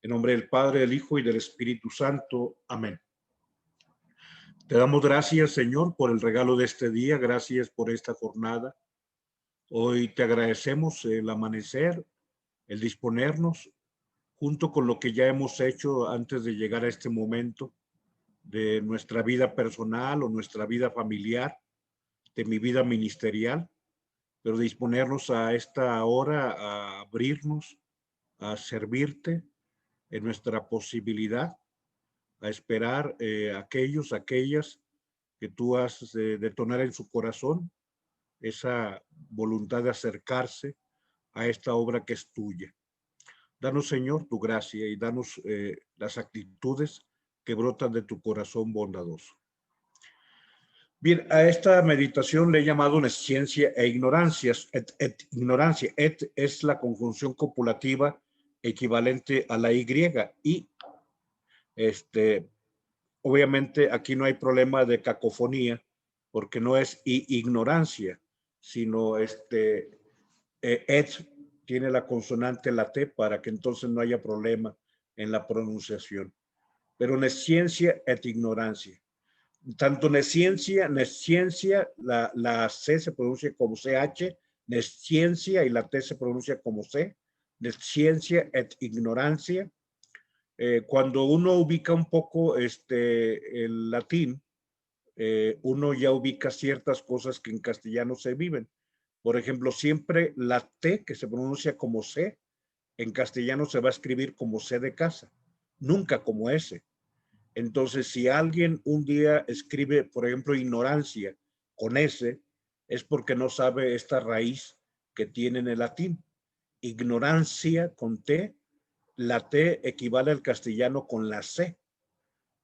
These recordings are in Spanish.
En nombre del Padre, del Hijo y del Espíritu Santo. Amén. Te damos gracias, Señor, por el regalo de este día. Gracias por esta jornada. Hoy te agradecemos el amanecer, el disponernos, junto con lo que ya hemos hecho antes de llegar a este momento de nuestra vida personal o nuestra vida familiar, de mi vida ministerial, pero disponernos a esta hora a abrirnos, a servirte en nuestra posibilidad, a esperar aquellas que tú has de detonar en su corazón, esa voluntad de acercarse a esta obra que es tuya. Danos, Señor, tu gracia y danos las actitudes que brotan de tu corazón bondadoso. Bien, a esta meditación le he llamado nesciencia e ignorancias. Ignorancia, es la conjunción copulativa equivalente a la Y. Y obviamente aquí no hay problema de cacofonía, porque no es ignorancia, sino tiene la consonante la T para que entonces no haya problema en la pronunciación. Pero nesciencia et ignorancia. Tanto nesciencia, la C se pronuncia como CH, nesciencia y la T se pronuncia como C, nesciencia et ignorancia. Cuando uno ubica un poco el latín, uno ya ubica ciertas cosas que en castellano se viven. Por ejemplo, siempre la T que se pronuncia como C, en castellano se va a escribir como C de casa, nunca como S. Entonces, si alguien un día escribe, por ejemplo, ignorancia con S, es porque no sabe esta raíz que tiene en el latín. Ignorancia con T, la T equivale al castellano con la C.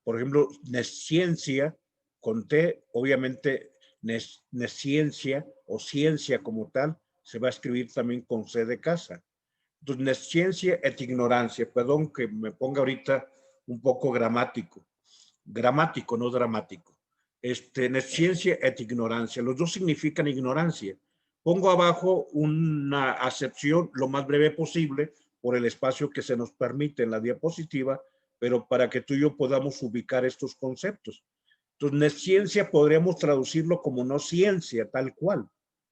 Por ejemplo, nesciencia con T, obviamente nesciencia o ciencia como tal, se va a escribir también con C de casa. Entonces, nesciencia et ignorancia, perdón que me ponga ahorita un poco gramático, no dramático. Nesciencia et ignorancia, los dos significan ignorancia. Pongo abajo una acepción lo más breve posible por el espacio que se nos permite en la diapositiva, pero para que tú y yo podamos ubicar estos conceptos. Entonces, nesciencia podríamos traducirlo como no ciencia, tal cual,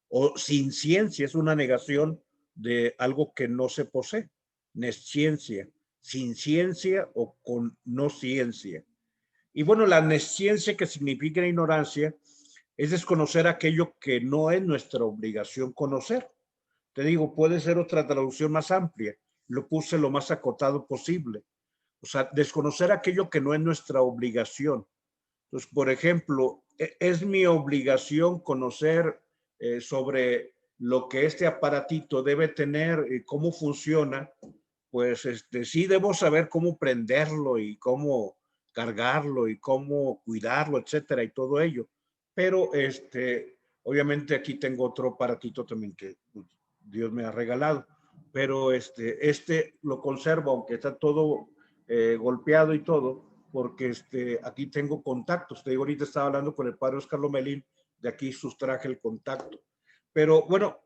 o sin ciencia, es una negación de algo que no se posee. Nesciencia, sin ciencia o con no ciencia. Y bueno, la nesciencia, que significa ignorancia, es desconocer aquello que no es nuestra obligación conocer. Te digo, puede ser otra traducción más amplia. Lo puse lo más acotado posible. O sea, desconocer aquello que no es nuestra obligación. Entonces, por ejemplo, es mi obligación conocer sobre lo que este aparatito debe tener y cómo funciona. Pues sí debo saber cómo prenderlo y cómo cargarlo y cómo cuidarlo, etcétera, y todo ello. Pero obviamente aquí tengo otro aparatito también que Dios me ha regalado. Pero lo conservo, aunque está todo golpeado y todo, porque aquí tengo contactos. Te digo, ahorita estaba hablando con el padre Oscar Lomelín, de aquí sustraje el contacto. Pero bueno,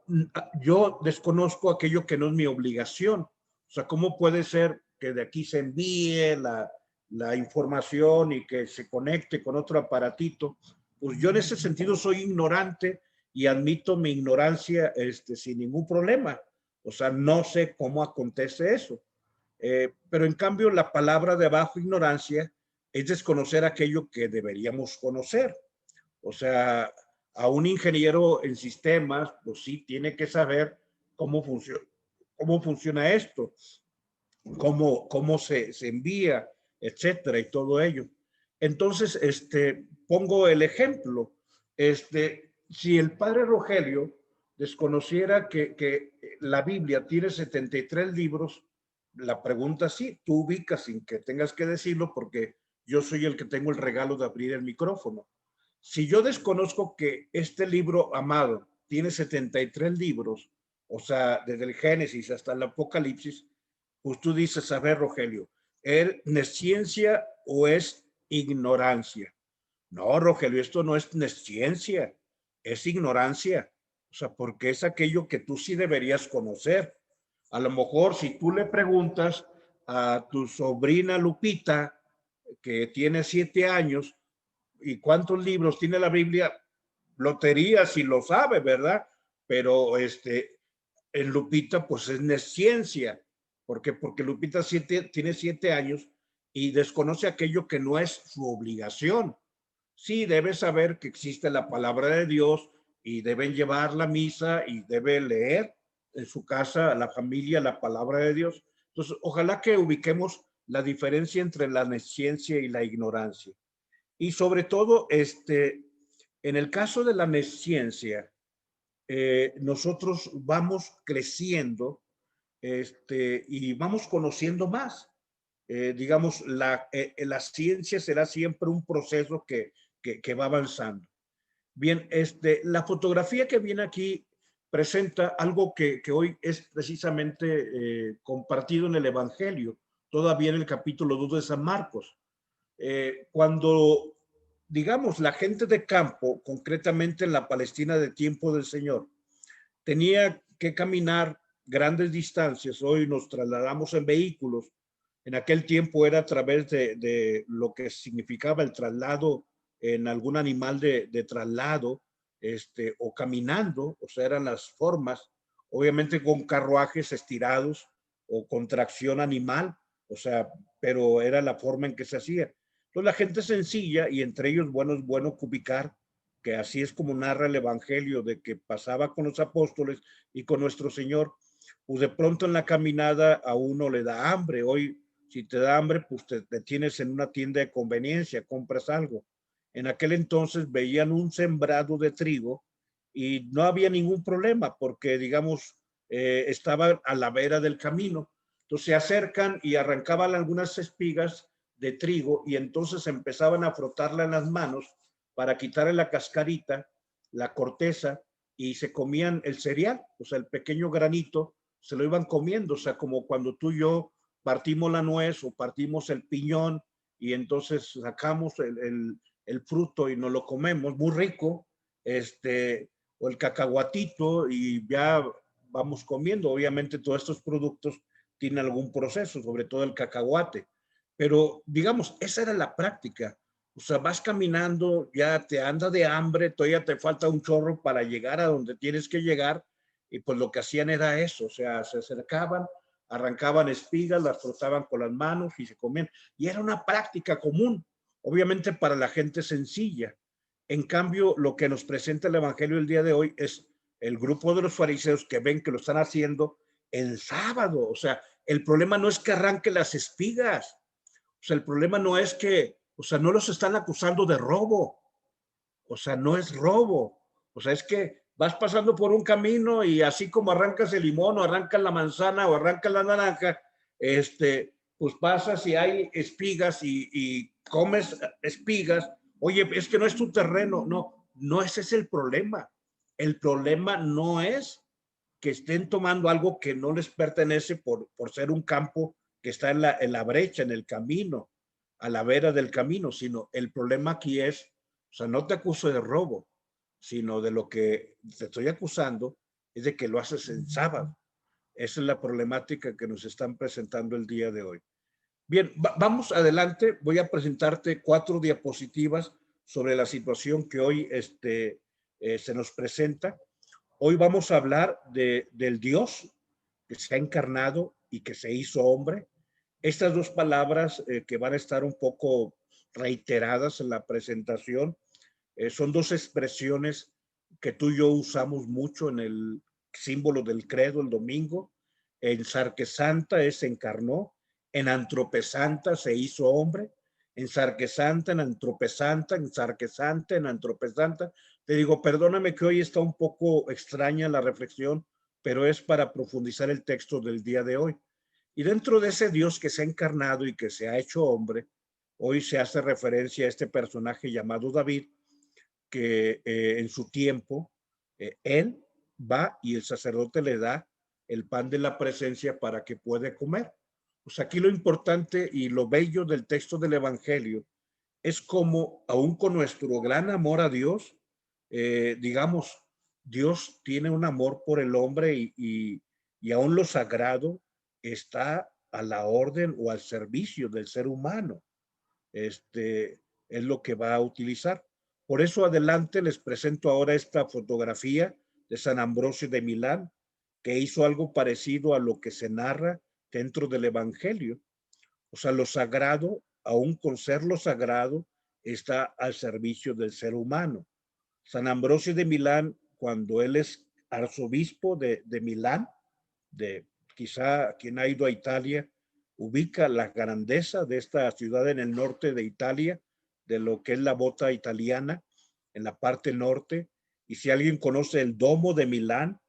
yo desconozco aquello que no es mi obligación. O sea, ¿cómo puede ser que de aquí se envíe la información y que se conecte con otro aparatito? Pues yo en ese sentido soy ignorante y admito mi ignorancia sin ningún problema. O sea, no sé cómo acontece eso. Pero en cambio, la palabra de abajo, ignorancia, es desconocer aquello que deberíamos conocer. O sea, a un ingeniero en sistemas, pues sí, tiene que saber cómo funciona esto, cómo se envía, etcétera, y todo ello. Entonces, pongo el ejemplo. Si el padre Rogelio desconociera que la Biblia tiene 73 libros, la pregunta sí, tú ubicas sin que tengas que decirlo, porque yo soy el que tengo el regalo de abrir el micrófono. Si yo desconozco que este libro amado tiene 73 libros, o sea, desde el Génesis hasta el Apocalipsis, pues tú dices, a ver, Rogelio, ¿es nesciencia o es ignorancia? No, Rogelio, esto no es nesciencia, es ignorancia. O sea, porque es aquello que tú sí deberías conocer. A lo mejor si tú le preguntas a tu sobrina Lupita, que tiene 7 años, ¿y cuántos libros tiene la Biblia? Lotería, si lo sabe, ¿verdad? Pero en Lupita, pues es ciencia. ¿Por qué? Porque Lupita tiene 7 años y desconoce aquello que no es su obligación. Sí, debe saber que existe la palabra de Dios y deben llevar la misa y debe leer en su casa, la familia, la palabra de Dios. Entonces, ojalá que ubiquemos la diferencia entre la nesciencia y la ignorancia. Y sobre todo, en el caso de la nesciencia, nosotros vamos creciendo y vamos conociendo más. Digamos, la ciencia será siempre un proceso que va avanzando. Bien, la fotografía que viene aquí presenta algo que hoy es precisamente compartido en el Evangelio, todavía en el capítulo 2 de San Marcos. Cuando, digamos, la gente de campo, concretamente en la Palestina de tiempo del Señor, tenía que caminar grandes distancias. Hoy nos trasladamos en vehículos. En aquel tiempo era a través de lo que significaba el traslado en algún animal de traslado, o caminando, o sea, eran las formas, obviamente con carruajes estirados o con tracción animal, o sea, pero era la forma en que se hacía. Entonces la gente sencilla, y entre ellos, bueno, es bueno ubicar que así es como narra el Evangelio, de que pasaba con los apóstoles y con nuestro Señor, pues de pronto en la caminada a uno le da hambre. Hoy, si te da hambre, pues te detienes en una tienda de conveniencia, compras algo. En aquel entonces veían un sembrado de trigo y no había ningún problema porque, digamos, estaba a la vera del camino. Entonces se acercan y arrancaban algunas espigas de trigo y entonces empezaban a frotarla en las manos para quitarle la cascarita, la corteza, y se comían el cereal, o sea, el pequeño granito, se lo iban comiendo, o sea, como cuando tú y yo partimos la nuez o partimos el piñón y entonces sacamos el fruto y nos lo comemos, muy rico, o el cacahuatito y ya vamos comiendo. Obviamente todos estos productos tienen algún proceso, sobre todo el cacahuate, pero digamos, esa era la práctica. O sea, vas caminando, ya te anda de hambre, todavía te falta un chorro para llegar a donde tienes que llegar, y pues lo que hacían era eso, o sea, se acercaban, arrancaban espigas, las frotaban con las manos y se comían. Y era una práctica común, obviamente para la gente sencilla. En cambio, lo que nos presenta el Evangelio el día de hoy es el grupo de los fariseos que ven que lo están haciendo en sábado. O sea, el problema no es que arranque las espigas, o sea, el problema no es que, o sea, no los están acusando de robo, o sea, no es robo, o sea, es que vas pasando por un camino y así como arrancas el limón o arrancas la manzana o arrancas la naranja, pues pasas y hay espigas y comes espigas. Oye, es que no es tu terreno, no, no ese es el problema. El problema no es que estén tomando algo que no les pertenece por ser un campo que está en la brecha, en el camino, a la vera del camino, sino el problema aquí es, o sea, no te acuso de robo, sino de lo que te estoy acusando es de que lo haces en sábado. Esa es la problemática que nos están presentando el día de hoy. Bien, vamos adelante. Voy a presentarte 4 diapositivas sobre la situación que hoy se nos presenta. Hoy vamos a hablar del Dios que se ha encarnado y que se hizo hombre. Estas dos palabras que van a estar un poco reiteradas en la presentación son dos expresiones que tú y yo usamos mucho en el símbolo del credo el domingo. En Sarquesanta se encarnó, en Antropesanta se hizo hombre, en Sarquesanta, en Antropesanta, en Sarquesanta, en Antropesanta. Te digo, perdóname que hoy está un poco extraña la reflexión, pero es para profundizar el texto del día de hoy. Y dentro de ese Dios que se ha encarnado y que se ha hecho hombre, hoy se hace referencia a este personaje llamado David, que en su tiempo él va y el sacerdote le da el pan de la presencia para que pueda comer. Pues aquí lo importante y lo bello del texto del Evangelio es como aún con nuestro gran amor a Dios, digamos, Dios tiene un amor por el hombre y aún lo sagrado está a la orden o al servicio del ser humano. Es lo que va a utilizar. Por eso adelante les presento ahora esta fotografía de San Ambrosio de Milán, que hizo algo parecido a lo que se narra dentro del Evangelio. O sea, lo sagrado, aún con ser lo sagrado, está al servicio del ser humano. San Ambrosio de Milán, cuando él es arzobispo de Milán, de quizá quien ha ido a Italia, ubica la grandeza de esta ciudad en el norte de Italia, de lo que es la bota italiana, en la parte norte. Y si alguien conoce el Domo de Milán,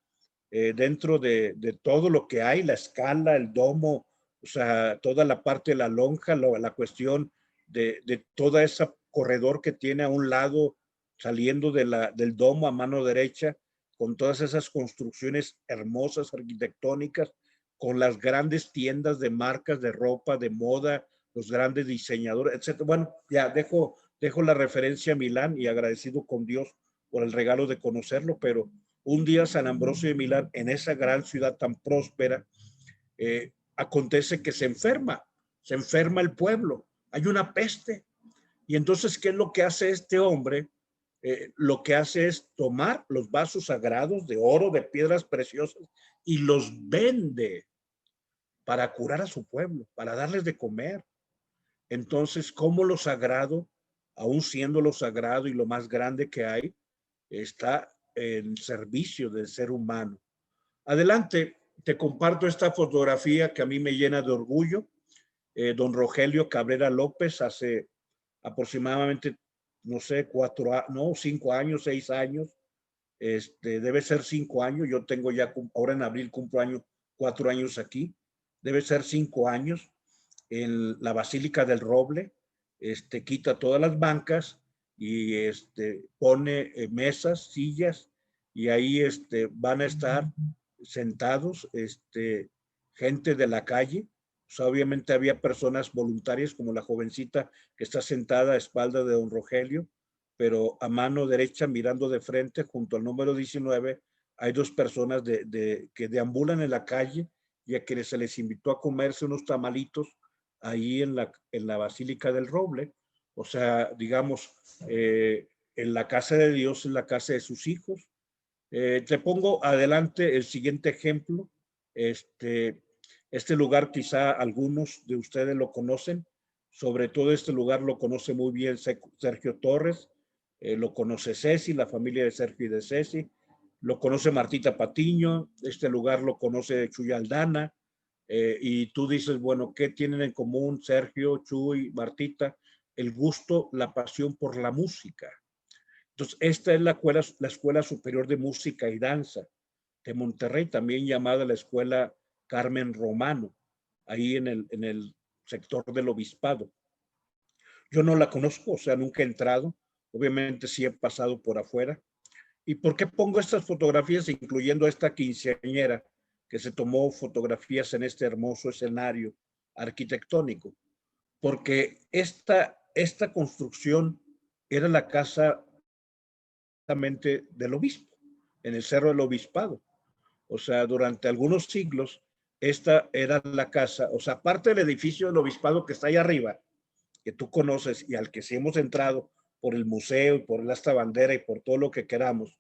dentro de todo lo que hay, la escala, el domo, o sea, toda la parte de la lonja, la cuestión de toda esa corredor que tiene a un lado, saliendo del domo a mano derecha, con todas esas construcciones hermosas, arquitectónicas, con las grandes tiendas de marcas de ropa, de moda, los grandes diseñadores, etcétera. Bueno, ya dejo la referencia a Milán y agradecido con Dios por el regalo de conocerlo, pero un día San Ambrosio de Milán, en esa gran ciudad tan próspera, acontece que se enferma el pueblo, hay una peste. Y entonces, ¿qué es lo que hace este hombre? Lo que hace es tomar los vasos sagrados de oro, de piedras preciosas, y los vende para curar a su pueblo, para darles de comer. Entonces, ¿cómo lo sagrado, aún siendo lo sagrado y lo más grande que hay, está en servicio del ser humano? Adelante, te comparto esta fotografía que a mí me llena de orgullo. Don Rogelio Cabrera López, hace aproximadamente, no sé, 5 años, 6 años, debe ser 5 años. Yo tengo ya, ahora en abril cumplo 4 años aquí, debe ser 5 años, en la Basílica del Roble. Quita todas las bancas y pone mesas, sillas, y ahí van a estar sentados gente de la calle. O sea, obviamente había personas voluntarias como la jovencita que está sentada a espalda de don Rogelio, pero a mano derecha, mirando de frente, junto al número 19, hay dos personas que deambulan en la calle y a quienes se les invitó a comerse unos tamalitos ahí en la Basílica del Roble. O sea, digamos, en la casa de Dios, en la casa de sus hijos. Te pongo adelante el siguiente ejemplo. Este lugar quizá algunos de ustedes lo conocen. Sobre todo este lugar lo conoce muy bien Sergio Torres, lo conoce Ceci, la familia de Sergio y de Ceci, lo conoce Martita Patiño, este lugar lo conoce Chuy Aldana, y tú dices, bueno, ¿qué tienen en común Sergio, Chuy, Martita? El gusto, la pasión por la música. Entonces, esta es la Escuela Superior de Música y Danza de Monterrey, también llamada la Escuela Carmen Romano, ahí en el sector del Obispado. Yo no la conozco, o sea, nunca he entrado. Obviamente sí he pasado por afuera. ¿Y por qué pongo estas fotografías, incluyendo a esta quinceañera que se tomó fotografías en este hermoso escenario arquitectónico? Porque esta construcción era la casa del obispo, en el Cerro del Obispado. O sea, durante algunos siglos, esta era la casa, o sea, aparte del edificio del obispado que está ahí arriba, que tú conoces y al que sí hemos entrado por el museo y por esta bandera y por todo lo que queramos,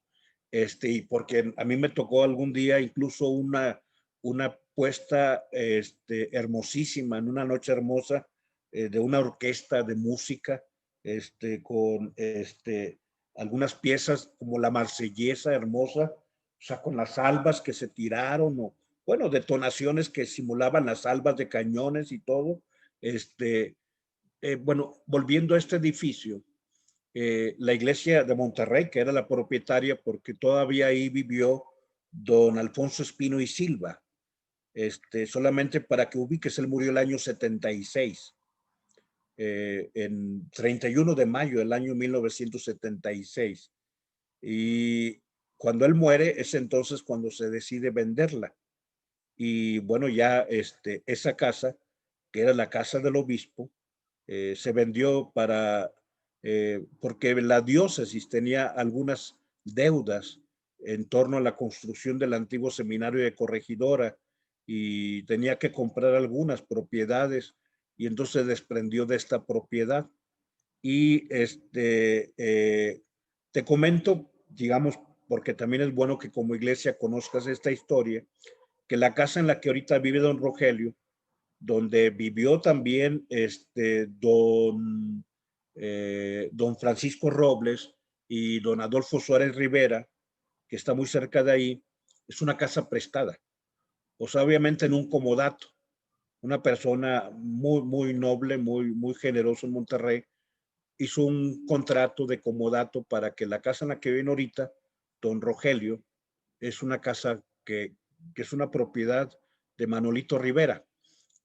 y porque a mí me tocó algún día incluso una puesta hermosísima, en una noche hermosa, de una orquesta de música, con algunas piezas como la Marsellesa hermosa, o sea, con las albas que se tiraron, o bueno, detonaciones que simulaban las albas de cañones y todo. Bueno, volviendo a este edificio, la iglesia de Monterrey, que era la propietaria, porque todavía ahí vivió don Alfonso Espino y Silva, solamente para que ubiques, él murió el año 76, en 31 de mayo del año 1976. Y cuando él muere, es entonces cuando se decide venderla. Y bueno, ya esa casa, que era la casa del obispo, se vendió porque la diócesis tenía algunas deudas en torno a la construcción del antiguo seminario de Corregidora y tenía que comprar algunas propiedades y entonces se desprendió de esta propiedad. Y te comento, digamos, porque también es bueno que como iglesia conozcas esta historia, que la casa en la que ahorita vive don Rogelio, donde vivió también don Francisco Robles y don Adolfo Suárez Rivera, que está muy cerca de ahí, es una casa prestada. O sea, obviamente en un comodato. Una persona muy, muy noble, muy, muy generoso en Monterrey, hizo un contrato de comodato para que la casa en la que viven ahorita, don Rogelio, es una casa que es una propiedad de Manolito Rivera.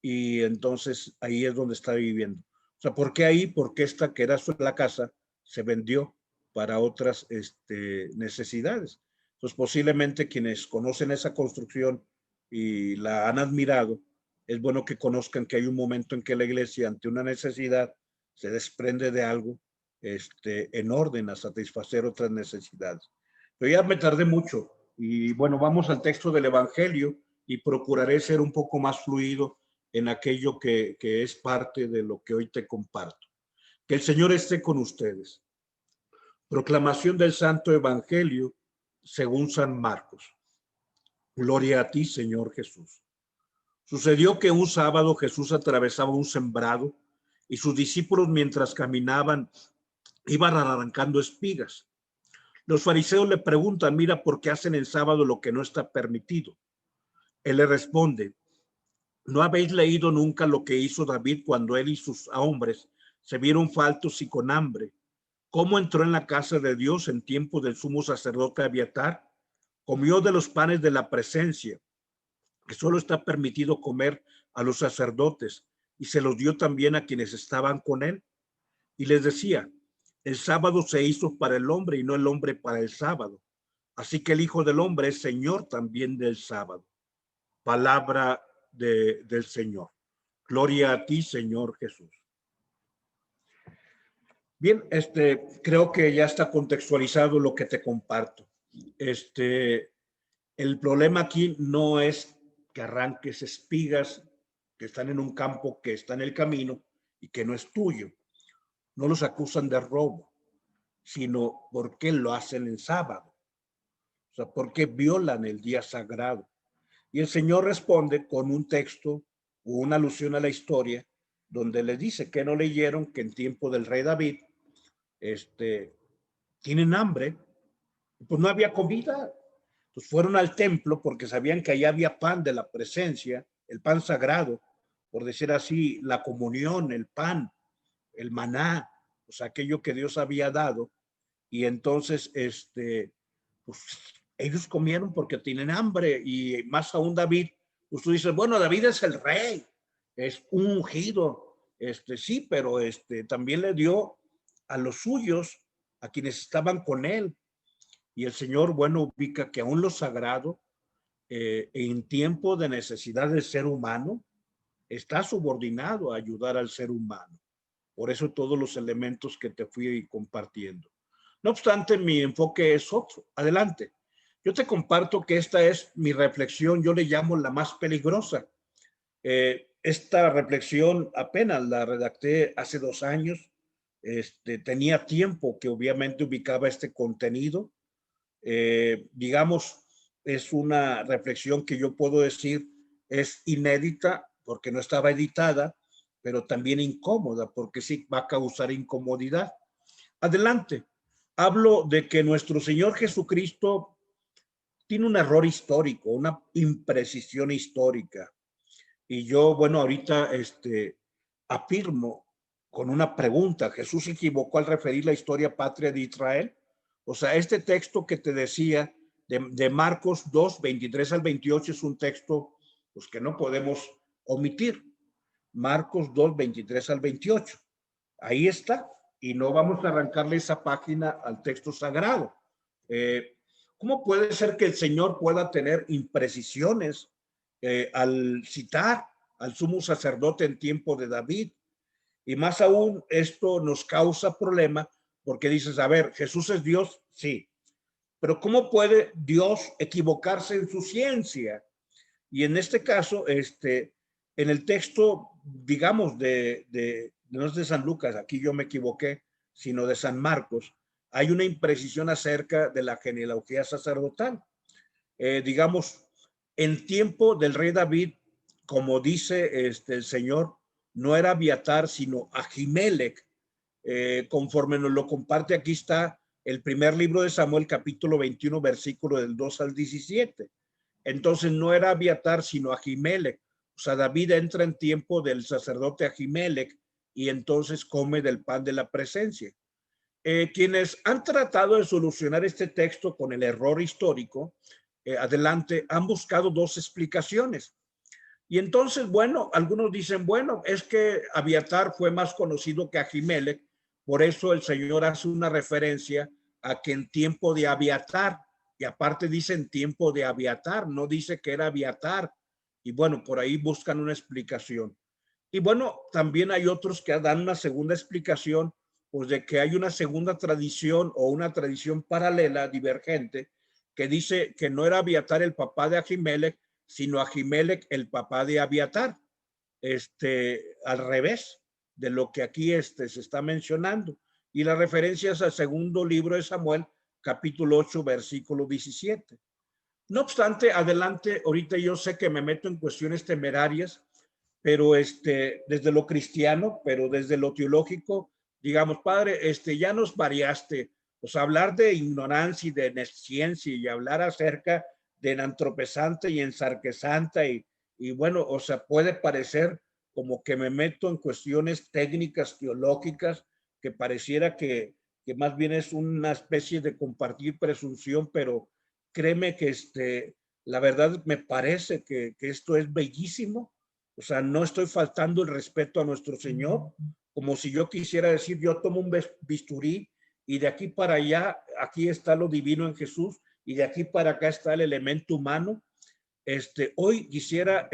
Y entonces ahí es donde está viviendo. O sea, ¿por qué ahí? Porque esta que era la casa se vendió para otras necesidades. Entonces, posiblemente quienes conocen esa construcción y la han admirado, es bueno que conozcan que hay un momento en que la iglesia, ante una necesidad, se desprende de algo en orden a satisfacer otras necesidades. Pero ya me tardé mucho y bueno, vamos al texto del Evangelio y procuraré ser un poco más fluido en aquello que es parte de lo que hoy te comparto. Que el Señor esté con ustedes. Proclamación del Santo Evangelio según San Marcos. Gloria a ti, Señor Jesús. Sucedió que un sábado Jesús atravesaba un sembrado y sus discípulos mientras caminaban iban arrancando espigas. Los fariseos le preguntan, mira, ¿por qué hacen el sábado lo que no está permitido? Él le responde, ¿no habéis leído nunca lo que hizo David cuando él y sus hombres se vieron faltos y con hambre? ¿Cómo entró en la casa de Dios en tiempo del sumo sacerdote Abiatar? Comió de los panes de la presencia, que solo está permitido comer a los sacerdotes, y se los dio también a quienes estaban con él. Y les decía, el sábado se hizo para el hombre y no el hombre para el sábado. Así que el Hijo del Hombre es Señor también del sábado. Palabra del Señor. Gloria a ti, Señor Jesús. Bien, creo que ya está contextualizado lo que te comparto. El problema aquí no es que arranques espigas que están en un campo que está en el camino y que no es tuyo. No los acusan de robo, sino porque lo hacen en sábado. O sea, porque violan el día sagrado. Y el Señor responde con un texto o una alusión a la historia donde le dice que no leyeron que en tiempo del rey David tienen hambre, pues no había comida. Pues fueron al templo porque sabían que allá había pan de la presencia, el pan sagrado, por decir así, la comunión, el pan, el maná, o sea, aquello que Dios había dado. Y entonces, pues ellos comieron porque tienen hambre y más aún David, pues tú dices, bueno, David es el rey, es un ungido, sí, pero también le dio a los suyos, a quienes estaban con él. Y el Señor, bueno, ubica que aún lo sagrado, en tiempo de necesidad del ser humano, está subordinado a ayudar al ser humano. Por eso todos los elementos que te fui compartiendo. No obstante, mi enfoque es otro. Adelante. Yo te comparto que esta es mi reflexión, yo le llamo la más peligrosa. Esta reflexión apenas la redacté hace 2 años. Tenía tiempo que obviamente ubicaba este contenido. Digamos, es una reflexión que yo puedo decir es inédita porque no estaba editada, pero también incómoda porque sí va a causar incomodidad. Adelante. Hablo de que nuestro Señor Jesucristo tiene un error histórico, una imprecisión histórica. Y yo, bueno, ahorita afirmo con una pregunta, ¿Jesús se equivocó al referir la historia patria de Israel? O sea, este texto que te decía de Marcos 2, 23 al 28 es un texto pues, que no podemos omitir. Marcos 2, 23 al 28. Ahí está. Y no vamos a arrancarle esa página al texto sagrado. ¿Cómo puede ser que el Señor pueda tener imprecisiones al citar al sumo sacerdote en tiempo de David? Y más aún, esto nos causa problema porque dices, a ver, Jesús es Dios, sí, pero ¿cómo puede Dios equivocarse en su ciencia? Y en este caso, en el texto, digamos, no es de San Lucas, aquí yo me equivoqué, sino de San Marcos, hay una imprecisión acerca de la genealogía sacerdotal. Digamos, en tiempo del rey David, como dice el Señor, no era Abiatar, sino Ahimelech, conforme nos lo comparte, aquí está el primer libro de Samuel, capítulo 21, versículo del 2 al 17. Entonces no era Abiatar, sino Ahimelech. O sea, David entra en tiempo del sacerdote Ahimelech y entonces come del pan de la presencia. Quienes han tratado de solucionar este texto con el error histórico, adelante, han buscado dos explicaciones. Y entonces, bueno, algunos dicen, bueno, es que Abiatar fue más conocido que Ahimelech, por eso el Señor hace una referencia a que en tiempo de Abiatar, y aparte dice en tiempo de Abiatar, no dice que era Abiatar, y bueno, por ahí buscan una explicación. Y bueno, también hay otros que dan una segunda explicación, pues de que hay una segunda tradición o una tradición paralela, divergente, que dice que no era Abiatar el papá de Ahimelech, sino Ahimelech el papá de Abiatar, al revés de lo que aquí se está mencionando. Y la referencia es al segundo libro de Samuel, capítulo 8, versículo 17. No obstante, adelante, ahorita yo sé que me meto en cuestiones temerarias, pero desde lo cristiano, pero desde lo teológico, digamos, padre, ya nos variaste, pues hablar de ignorancia y de ciencia y hablar acerca de enantropesanta y ensarquesanta y bueno, o sea, puede parecer como que me meto en cuestiones técnicas, teológicas, que pareciera que más bien es una especie de compartir presunción, pero créeme que la verdad me parece que esto es bellísimo. O sea, no estoy faltando el respeto a nuestro Señor, como si yo quisiera decir, yo tomo un bisturí y de aquí para allá, aquí está lo divino en Jesús y de aquí para acá está el elemento humano. Hoy quisiera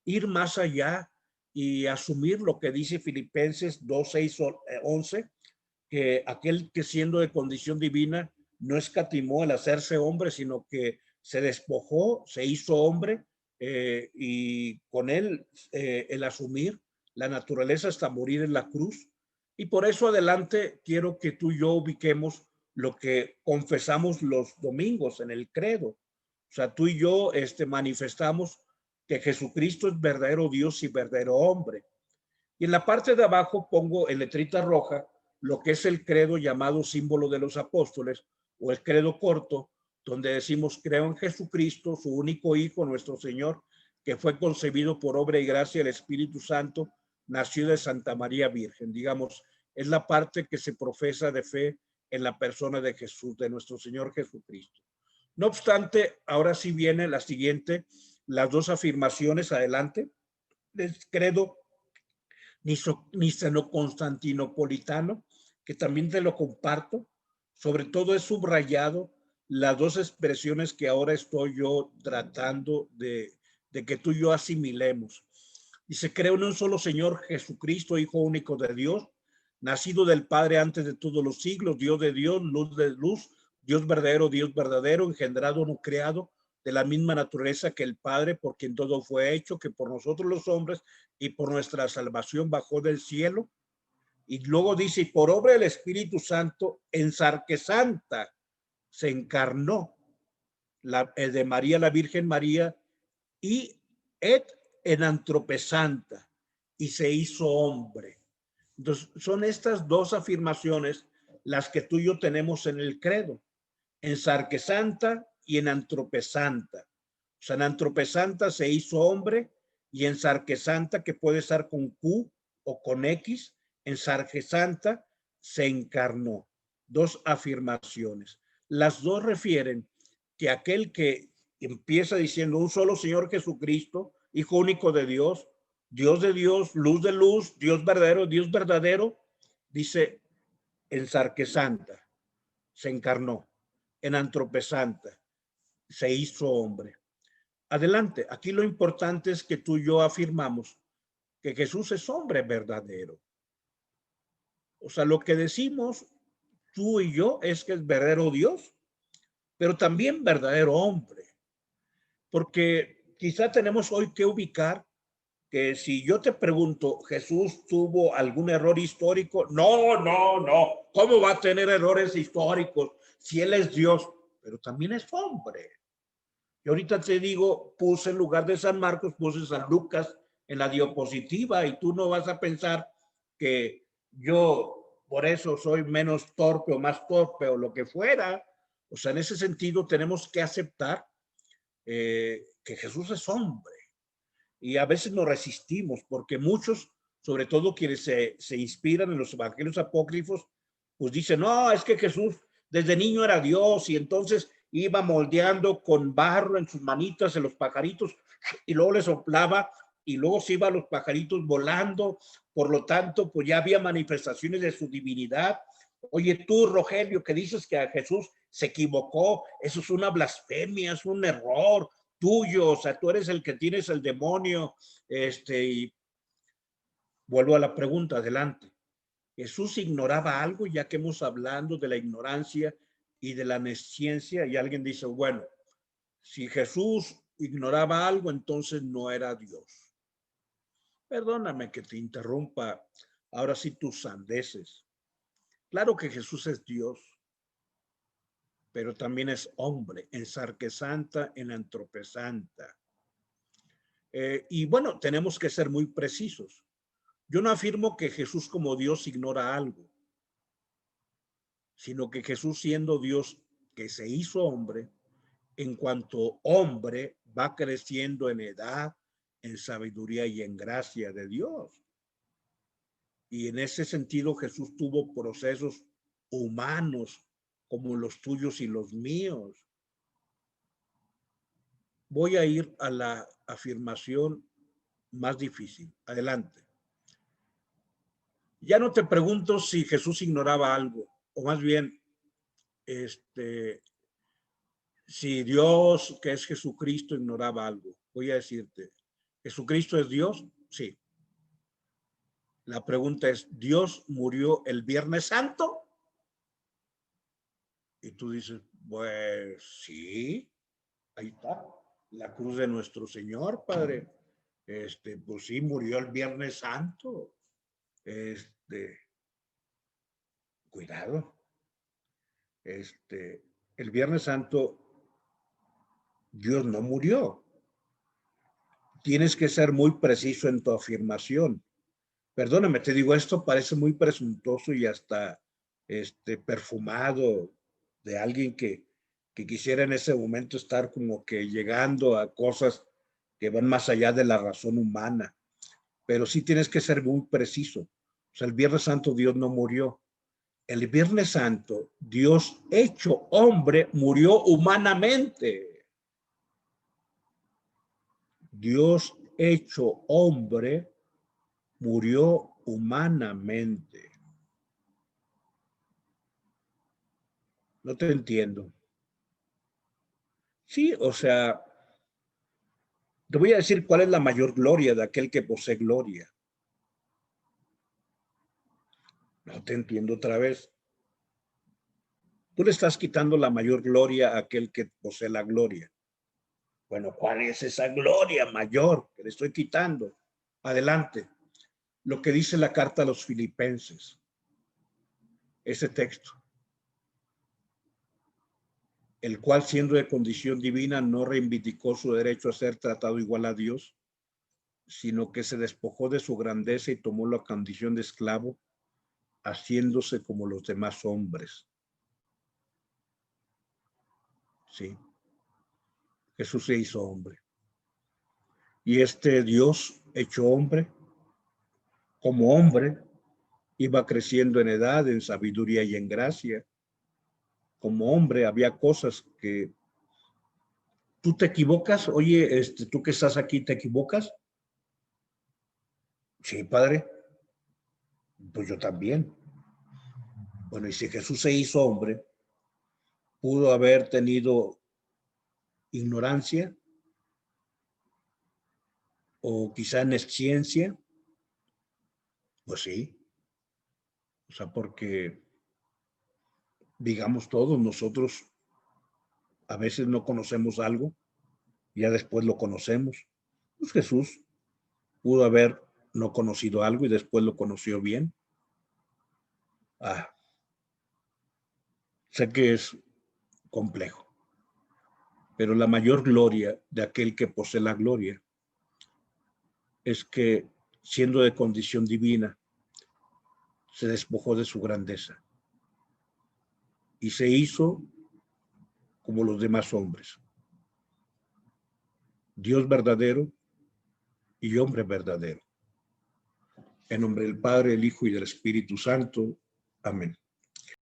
ir más allá y asumir lo que dice Filipenses 2, 6, 11, que aquel que siendo de condición divina no escatimó el hacerse hombre, sino que se despojó, se hizo hombre, y con él el asumir la naturaleza hasta morir en la cruz. Y por eso adelante quiero que tú y yo ubiquemos lo que confesamos los domingos en el credo. O sea, tú y yo manifestamos que Jesucristo es verdadero Dios y verdadero hombre. Y en la parte de abajo pongo en letrita roja lo que es el credo llamado símbolo de los apóstoles o el credo corto, donde decimos creo en Jesucristo, su único Hijo, nuestro Señor, que fue concebido por obra y gracia del Espíritu Santo, nació de Santa María Virgen. Digamos, es la parte que se profesa de fe en la persona de Jesús, de nuestro Señor Jesucristo. No obstante, ahora sí viene la siguiente, las dos afirmaciones adelante del credo niceno-constantinopolitano, que también te lo comparto. Sobre todo es subrayado las dos expresiones que ahora estoy yo tratando de que tú y yo asimilemos. Dice, creo en un solo Señor Jesucristo, Hijo único de Dios, nacido del Padre antes de todos los siglos, Dios de Dios, luz de luz, Dios verdadero, engendrado, no creado, de la misma naturaleza que el Padre, por quien todo fue hecho, que por nosotros los hombres y por nuestra salvación bajó del cielo. Y luego dice, y por obra del Espíritu Santo, en Sarquesanta se encarnó de María, la Virgen María, y et en Antropesanta, y se hizo hombre. Entonces, son estas dos afirmaciones las que tú y yo tenemos en el credo, en Sarquesanta y en Antropesanta. O sea, en Antropesanta se hizo hombre y en Sarquesanta, que puede estar con Q o con X, en Sarquesanta se encarnó. Dos afirmaciones. Las dos refieren que aquel que empieza diciendo un solo Señor Jesucristo, Hijo único de Dios, Dios de Dios, luz de luz, Dios verdadero, dice en Sarquesanta se encarnó, en Antropesanta se hizo hombre. Adelante, aquí lo importante es que tú y yo afirmamos que Jesús es hombre verdadero. O sea, lo que decimos tú y yo es que es verdadero Dios, pero también verdadero hombre. Porque quizá tenemos hoy que ubicar que si yo te pregunto, ¿Jesús tuvo algún error histórico? No, no, no. ¿Cómo va a tener errores históricos si Él es Dios? Pero también es hombre. Y ahorita te digo, puse en lugar de San Marcos, puse San Lucas en la diapositiva y tú no vas a pensar que yo por eso soy menos torpe o más torpe o lo que fuera. O sea, en ese sentido tenemos que aceptar que Jesús es hombre y a veces nos resistimos porque muchos, sobre todo quienes se inspiran en los evangelios apócrifos, pues dicen, no, es que Jesús desde niño era Dios y entonces iba moldeando con barro en sus manitas en los pajaritos y luego le soplaba y luego se iban los pajaritos volando, por lo tanto, pues ya había manifestaciones de su divinidad. Oye, tú, Rogelio, que dices que a Jesús se equivocó, eso es una blasfemia, es un error tuyo, o sea, tú eres el que tienes el demonio, y vuelvo a la pregunta, adelante. ¿Jesús ignoraba algo, ya que hemos hablado de la ignorancia y de la nesciencia? Y alguien dice, bueno, si Jesús ignoraba algo, entonces no era Dios. Perdóname que te interrumpa, ahora sí tus sandeces. Claro que Jesús es Dios, pero también es hombre, en Sarquesanta, en Antropesanta. Y bueno, tenemos que ser muy precisos. Yo no afirmo que Jesús como Dios ignora algo, sino que Jesús siendo Dios que se hizo hombre, en cuanto hombre va creciendo en edad, en sabiduría y en gracia de Dios. Y en ese sentido Jesús tuvo procesos humanos como los tuyos y los míos. Voy a ir a la afirmación más difícil. Adelante. Ya no te pregunto si Jesús ignoraba algo, o más bien, si Dios, que es Jesucristo, ignoraba algo. Voy a decirte, ¿Jesucristo es Dios? Sí. La pregunta es, ¿Dios murió el Viernes Santo? Y tú dices, pues sí, ahí está, la cruz de nuestro Señor, Padre. Pues sí, murió el Viernes Santo. Cuidado. El Viernes Santo, Dios no murió. Tienes que ser muy preciso en tu afirmación. Perdóname, te digo, esto parece muy presuntuoso y hasta perfumado de alguien que quisiera en ese momento estar como que llegando a cosas que van más allá de la razón humana. Pero sí tienes que ser muy preciso. O sea, el Viernes Santo Dios no murió. El Viernes Santo, Dios hecho hombre murió humanamente. Dios hecho hombre murió humanamente. No te entiendo. Sí, o sea, te voy a decir cuál es la mayor gloria de aquel que posee gloria. No te entiendo otra vez. Tú le estás quitando la mayor gloria a aquel que posee la gloria. Bueno, ¿cuál es esa gloria mayor que le estoy quitando? Adelante. Lo que dice la carta a los filipenses. Ese texto. El cual, siendo de condición divina, no reivindicó su derecho a ser tratado igual a Dios, sino que se despojó de su grandeza y tomó la condición de esclavo, haciéndose como los demás hombres. Sí, Jesús se hizo hombre. Y este Dios hecho hombre, como hombre, iba creciendo en edad, en sabiduría y en gracia. Como hombre había cosas que tú te equivocas. Oye, tú que estás aquí, ¿te equivocas? Sí, padre. Pues yo también. Bueno, y si Jesús se hizo hombre, pudo haber tenido ignorancia o quizá nesciencia. Pues sí. O sea, porque digamos todos nosotros a veces no conocemos algo ya después lo conocemos. Pues Jesús pudo haber no conocido algo y después lo conoció bien. Sé que es complejo, pero la mayor gloria de aquel que posee la gloria es que, siendo de condición divina, se despojó de su grandeza y se hizo como los demás hombres. Dios verdadero y hombre verdadero. En nombre del Padre, el Hijo y del Espíritu Santo. Amén.